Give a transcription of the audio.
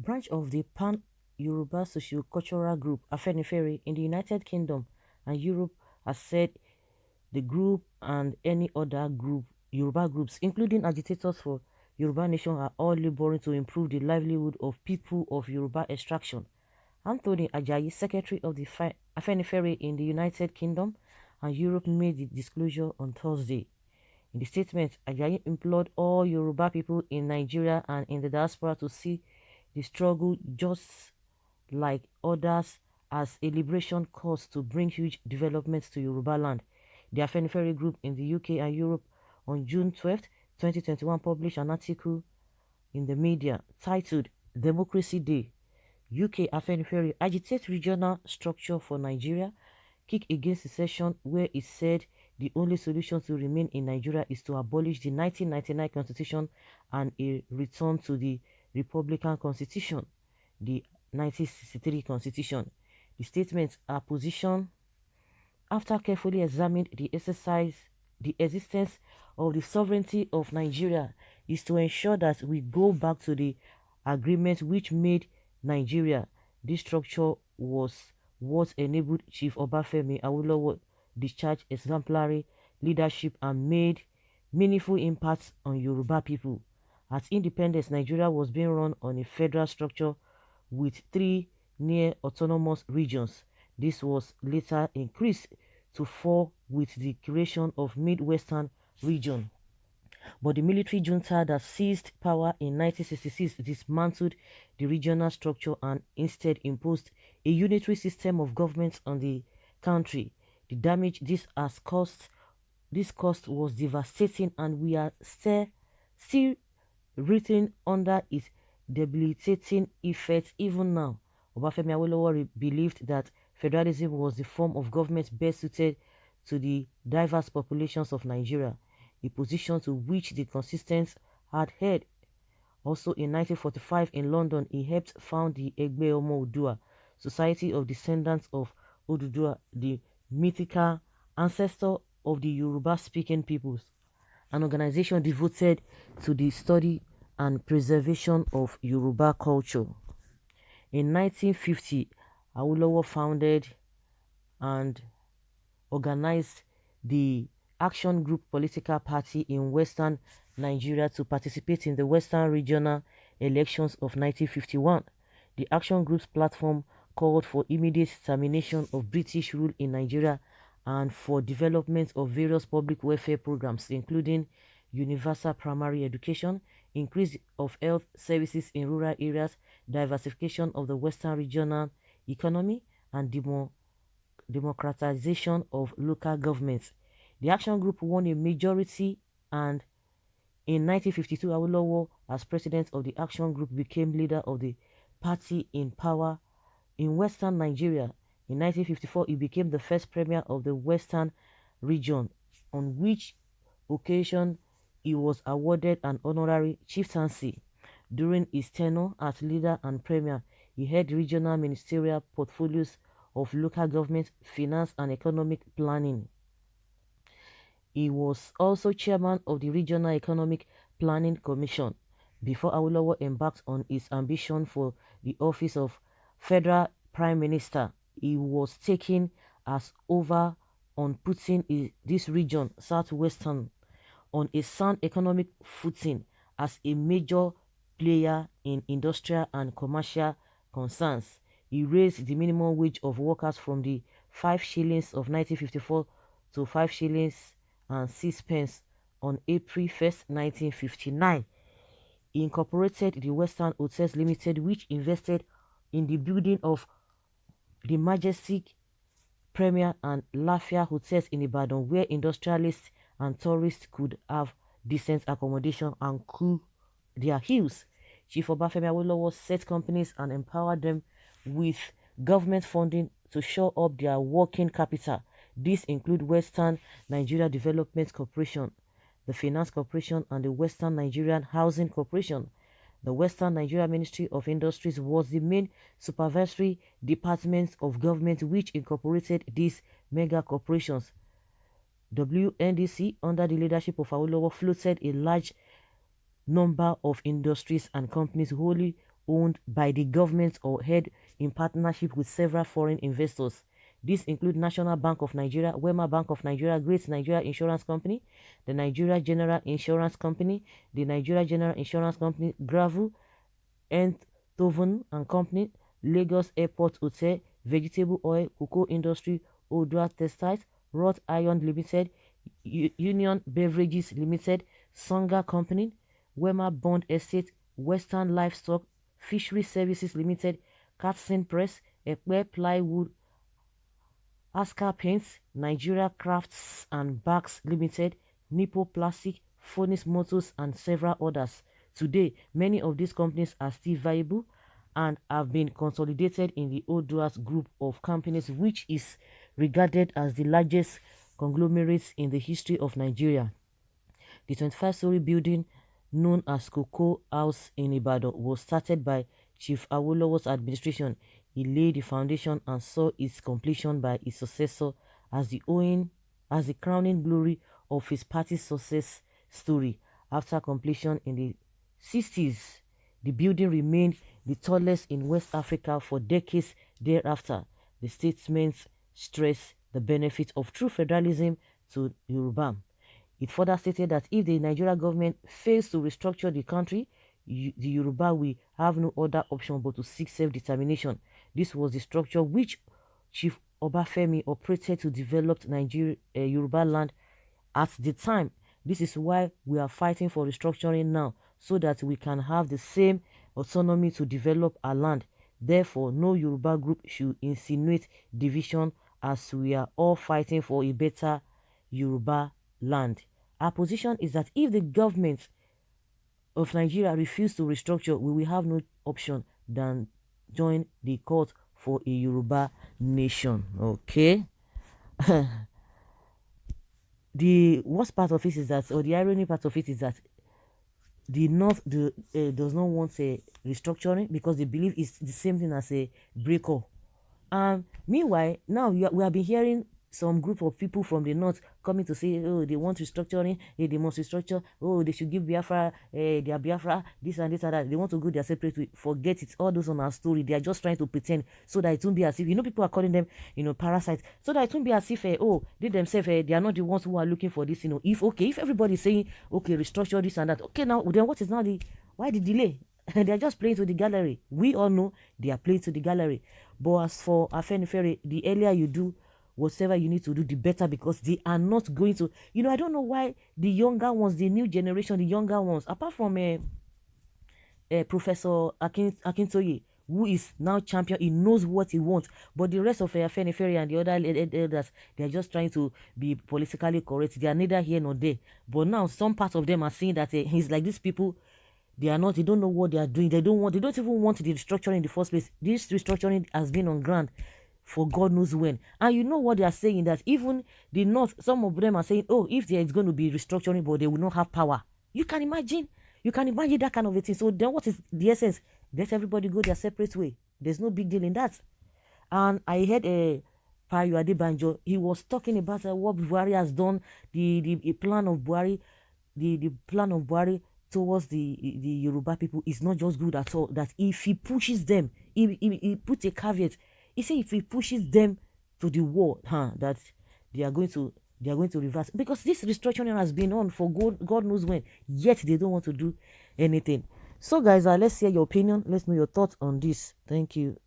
branch of the Pan-Yoruba Socio-Cultural Group, Afenifere, in the United Kingdom and Europe, has said the group and any other group, Yoruba groups, including agitators for Yoruba Nation, are all laboring to improve the livelihood of people of Yoruba extraction. Anthony Ajayi, secretary of the Afenifere in the United Kingdom and Europe, made the disclosure on Thursday. In the statement, Ajayi implored all Yoruba people in Nigeria and in the diaspora to see the struggle just like others as a liberation cause to bring huge developments to Yoruba land. The Afenifere group in the UK and Europe on June 12, 2021 published an article in the media titled Democracy Day. UK Afenifere agitates regional structure for Nigeria, kick against secession, where it said the only solution to remain in Nigeria is to abolish the 1999 constitution and a return to the Republican Constitution, the 1963 constitution. The statements are positioned after carefully examining the existence of the sovereignty of Nigeria is to ensure that we go back to the agreement which made Nigeria. This structure was what enabled Chief Obafemi Awolowo discharge exemplary leadership and made meaningful impacts on Yoruba people. At independence, Nigeria was being run on a federal structure with 3 near autonomous regions. This was later increased to 4 with the creation of Midwestern region. But the military junta that seized power in 1966 dismantled the regional structure and instead imposed a unitary system of government on the country. The damage this cost was devastating, and we are still written under its debilitating effects even now. Obafemi Awolowo believed that federalism was the form of government best suited to the diverse populations of Nigeria, a position to which the constituents adhered. Also in 1945 in London, he helped found the Igboho Society of Descendants of Oduduwa, the mythical ancestor of the Yoruba-speaking peoples, an organization devoted to the study and preservation of Yoruba culture. In 1950, Awolowo founded and organized the Action Group political party in Western Nigeria to participate in the Western regional elections of 1951. The Action Group's platform called for immediate termination of British rule in Nigeria and for development of various public welfare programs, including universal primary education, increase of health services in rural areas, diversification of the Western regional economy, and democratization of local governments. The Action Group won a majority, and in 1952, Awolowo, as president of the Action Group, became leader of the party in power in Western Nigeria. In 1954, he became the first premier of the Western region, on which occasion he was awarded an honorary chieftaincy. During his tenure as leader and premier, he held regional ministerial portfolios of local government, finance, and economic planning. He was also chairman of the Regional Economic Planning Commission before Awolowo embarked on his ambition for the office of Federal Prime Minister. He was taken as over on putting this region, Southwestern, on a sound economic footing as a major player in industrial and commercial concerns. He raised the minimum wage of workers from the 5 shillings of 1954 to 5 shillings and 6 pence on April 1st, 1959. He incorporated the Western Hotels Limited, which invested in the building of the Majestic, Premier, and Lafia hotels in Ibadan, where industrialists and tourists could have decent accommodation and cool their heels. Chief Obafemi Awolowo set companies and empowered them with government funding to shore up their working capital. These include Western Nigeria Development Corporation, the Finance Corporation, and the Western Nigerian Housing Corporation. The Western Nigeria Ministry of Industries was the main supervisory department of government which incorporated these mega corporations. WNDC, under the leadership of Awolowo, floated a large number of industries and companies wholly owned by the government or held in partnership with several foreign investors. These include National Bank of Nigeria, Wema Bank of Nigeria, Great Nigeria Insurance Company, the Nigeria General Insurance Company, the Nigeria General Insurance Company, Gravel, Enthoven and Company, Lagos Airport Hotel, Vegetable Oil, Cocoa Industry, Odua Textiles, Wrought Iron Limited, Union Beverages Limited, Songa Company, Wema Bond Estate, Western Livestock, Fishery Services Limited, Catson Press, Ekpe Plywood, Aska Paints, Nigeria Crafts and Bags Limited, Nippo Plastic, Phoenix Motors, and several others. Today, many of these companies are still viable and have been consolidated in the Oduas group of companies, which is regarded as the largest conglomerate in the history of Nigeria. The 25-story building known as Cocoa House in Ibadan was started by Chief Awolowo's administration. He laid the foundation and saw its completion by his successor as the crowning glory of his party's success story. After completion in the 60s, the building remained the tallest in West Africa for decades thereafter. The statements stress the benefit of true federalism to Yoruba. It further stated that if the Nigeria government fails to restructure the country, the Yoruba will have no other option but to seek self-determination. This was the structure which Chief Obafemi operated to develop Yoruba land at the time. This is why we are fighting for restructuring now, so that we can have the same autonomy to develop our land. Therefore, no Yoruba group should insinuate division, as we are all fighting for a better Yoruba land. Our position is that if the government of Nigeria refuses to restructure, we will have no option than join the court for a Yoruba nation. Okay. The worst part of it is that, or the irony part of it is that, the North does not want a restructuring because they believe it's the same thing as a breakup. Meanwhile, now we have been hearing some group of people from the North coming to say, oh, they want restructuring, they must restructure, oh, they should give Biafra, their Biafra, this and this and that. They want to go their separate way. Forget it. All those on our story, they are just trying to pretend so that it won't be as if, people are calling them, parasites, so that it won't be as if, they themselves, they are not the ones who are looking for this, if everybody is saying, okay, restructure this and that, okay, now, then what is now why the delay? They are just playing to the gallery. We all know they are playing to the gallery. But as for Afenifere, the earlier you do whatever you need to do, the better, because they are not going to, I don't know why the younger ones, the new generation, the younger ones, apart from Professor Akintoye, who is now champion, he knows what he wants, but the rest of Afenifere and the other elders, they are just trying to be politically correct. They are neither here nor there. But now some part of them are saying that he's like, these people, they don't know what they are doing. They don't even want the restructuring in the first place. This restructuring has been on ground for God knows when. And you know what they are saying, that even the North, some of them are saying, oh, if there is going to be restructuring, but they will not have power. You can imagine that kind of a thing. So then what is the essence? Let everybody go their separate way. There's no big deal in that. And I heard Payo Adebanjo, he was talking about what Buhari has done, the plan of Buhari, the plan of Buhari towards the Yoruba people is not just good at all. That if he pushes them, he put a caveat. He said if he pushes them to the wall, that they are going to reverse, because this restructuring has been on for God knows when, yet they don't want to do anything. So guys, let's hear your opinion. Let's know your thoughts on this. Thank you.